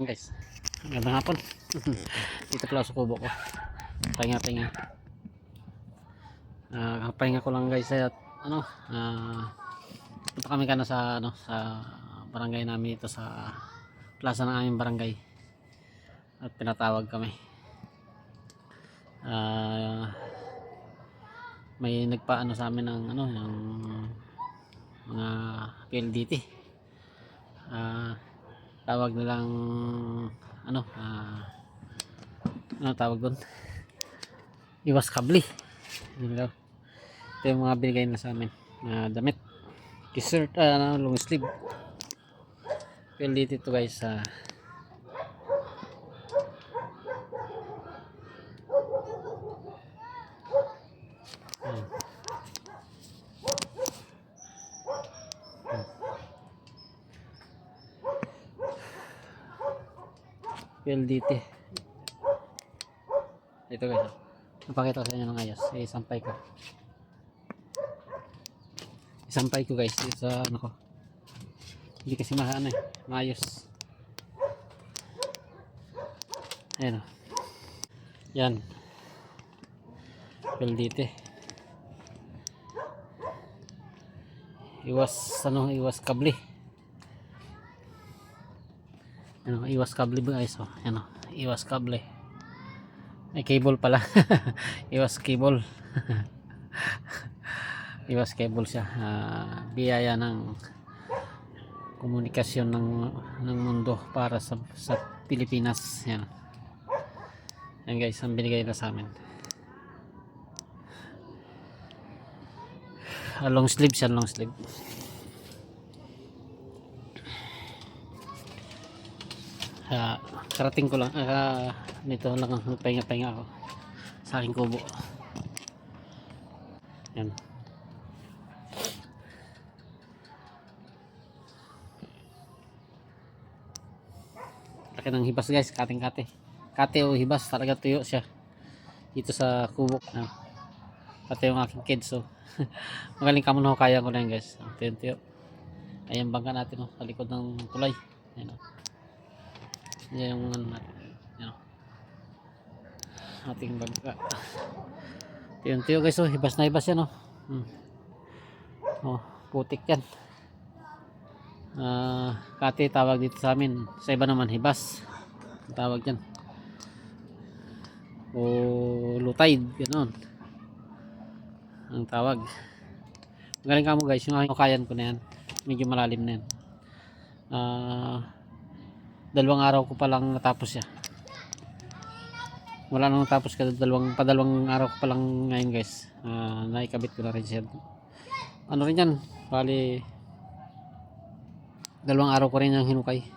Guys, magandang hapon. Dito pala sa kubo ko. Pahinga. Pahinga ko lang guys at punta kami kana sa sa barangay namin dito sa plaza ng aming barangay. At pinatawag kami. May nagpaano sa amin ng yung mga PLDT. Tawag nilang tawag doon, iwas kabli. Ito yung mga binigay na sa amin na damit, t-shirt, long sleeve. PLDT to guys. PLDT ito guys. Napakita ko sa inyo ng ayos. Isampay ko guys sa ko. Hindi kasi maayos. Ayan o. Yan. PLDT. Iwas kabli. Iwas kabli guys. Ayan o. Iwas kabli. Ay, cable pala. Iwas cable. Iwas cable siya. Biyaya ng komunikasyon ng mundo para sa Pilipinas. Yan. Yan guys, ang binigay na sa amin. Long sleeve siya, long sleeve. Karating ko lang nito lang ang pahinga ako sa aking kubo. Yan. Laki ng hibas guys, kate o hibas, talaga tuyo siya dito sa kubo. Pati yung aking kids, so magaling ka muna, kaya ko na yun guys. Tuyo. Ayan bangka natin sa likod ng tulay. Yan yan yung yan ating bangka. Tuyo guys, hibas na hibas yan putik yan. Kate tawag dito sa amin, sa iba naman hibas tawag yan, o lutaid, ganoon ang tawag. Magaling ka mo guys, yung kayan ko na yan, medyo malalim na yan. 2 araw ko palang natapos siya. Wala nang natapos ka, padalawang araw ko palang ngayon guys. Naikabit ko na rin siya. Rin yan, bali 2 araw ko rin yung hinukay.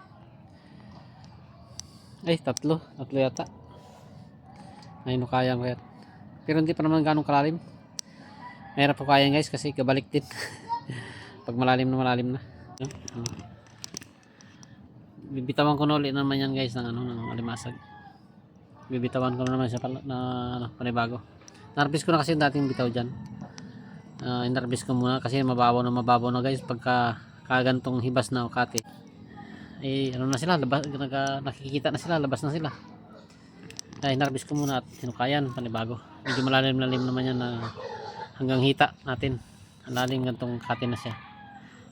Ay, tatlo yata na hinukayan ko yan. Pero hindi pa naman ganong kalalim. Mahirap po kaya guys kasi kabalik din. Pag malalim na. Bibitawan ko na ulit naman yan guys ng alimasag. Bibitawan ko na naman siya na panibago. Narbis ko na kasi yung dating bitaw dyan. Inarbis ko muna kasi mababaw na guys pagka kagantong hibas na o kate. Na sila, nakikita na sila, labas na sila. Inarbis ko muna at hinukayan panibago. Medyo malalim naman yan na hanggang hita natin. Lalim gantong kate na siya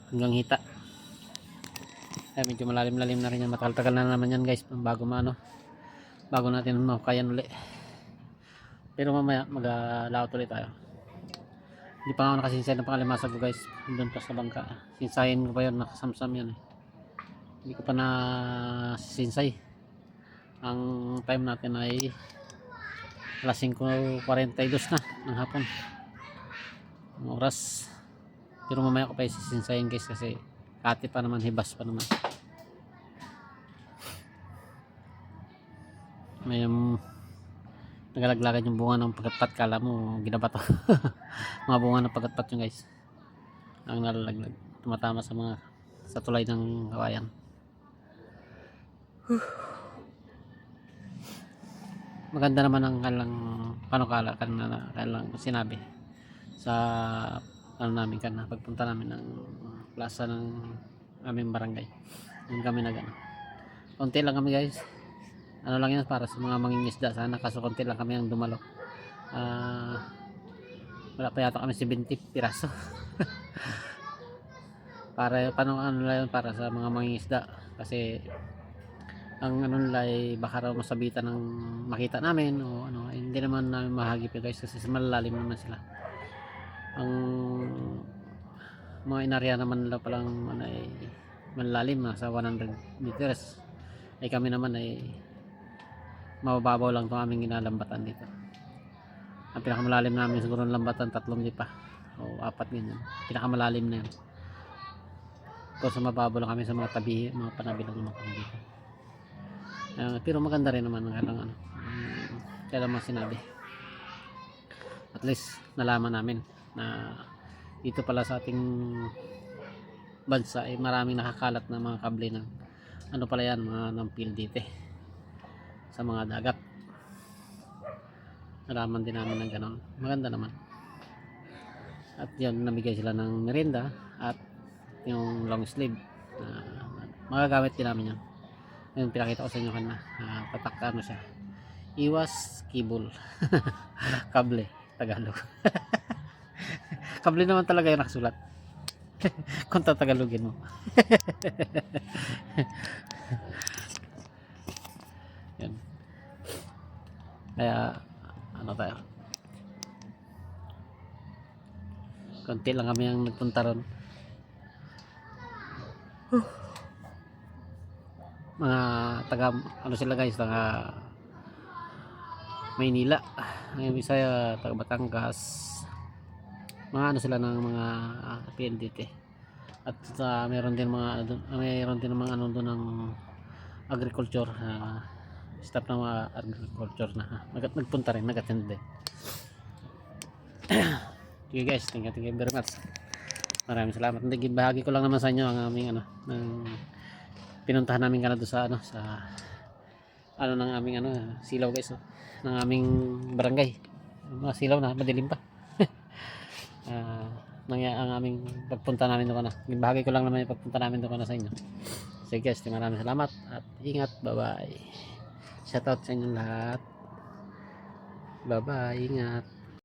hanggang hita. Medyo malalim na rin yan. Matagal na naman yan guys bago natin mahukayan ulit. Pero mamaya mag-laot ulit tayo. Hindi pa ako nakasinsay ng pangalimasag ko guys, doon pa sa bangka. Sinsayin ko pa yun, nakasamsam yan hindi ko pa na sinsay. Ang time natin ay alas 5:42 na ng hapon ang oras. Pero mamaya ko pa sisinsayin guys kasi kati pa naman, hibas pa naman. May nagalaglagan yung bunga ng pagatpat, kala mo ginabato. Mga bunga ng pagatpat yung guys ang nalalaglag, tumatama sa tulay ng kawayan. Maganda naman ang panukala kanilang sinabi sa namin pagpunta namin ng plaza ng aming barangay. Yun kami konti lang kami guys. Ano lang yan para sa mga mangingisda sana, kaso konti lang kami ang dumalo. Wala pa yata kami 70 piraso. Para paano ano lang yun, para sa mga mangingisda, kasi ang ano nila ay baka raw masabitan ng makita namin o ano, hindi naman namin mahagip yun guys, kasi malalalim naman sila. Ang mga inarya naman nila palang ano, ay malalim na sa 100 meters, ay kami naman ay mababaw lang itong aming ginalambatan dito. Ang pinakamalalim namin siguro ng lambatan 3 lipa o 4 ganyan, pinakamalalim na yun. Tapos mababaw lang kami sa mga tabi, mga panabi lang naman kami dito. Pero maganda rin naman ng ano, kaya lang sinabi, at least nalaman namin na dito pala sa ating bansa ay maraming nakakalat na mga kable ng ano pala yan, mga ng PLDT sa mga dagat. Nalaman din namin ng ganon, maganda naman. At yun, namigay sila ng merienda at yung long sleeve, magagamit din namin yan. Yung pinakita ko sa inyo kanina, patak ano siya, iwas kibol. Kable Tagalog. Kable naman talaga yung nakasulat. Kung tatagalogin mo. Yan. Kaya ano tayo, konti lang kami ang nagpunta ron. Mga taga ano sila guys, taga Maynila, yung Bisaya, taga Batangas, mga ano sila ng mga PLDT. At meron din mga ano doon ng agriculture, staff ng mga agriculture na nagpunta rin, nag-attend din. Okay guys, thank you very much. Maraming salamat. Bahagi ko lang naman sa inyo ang aming ano, ng pinuntahan namin kana doon sa ano, sa ano ng aming ano, silaw guys, oh, ng aming barangay. Mga silaw na, madilim pa. Ang aming pagpunta namin doon kana. Bahagi ko lang naman yung pagpunta namin doon kana sa inyo. So guys, maraming salamat at ingat. Bye bye. Shout out sa inyong lahat. Bye bye, ingat.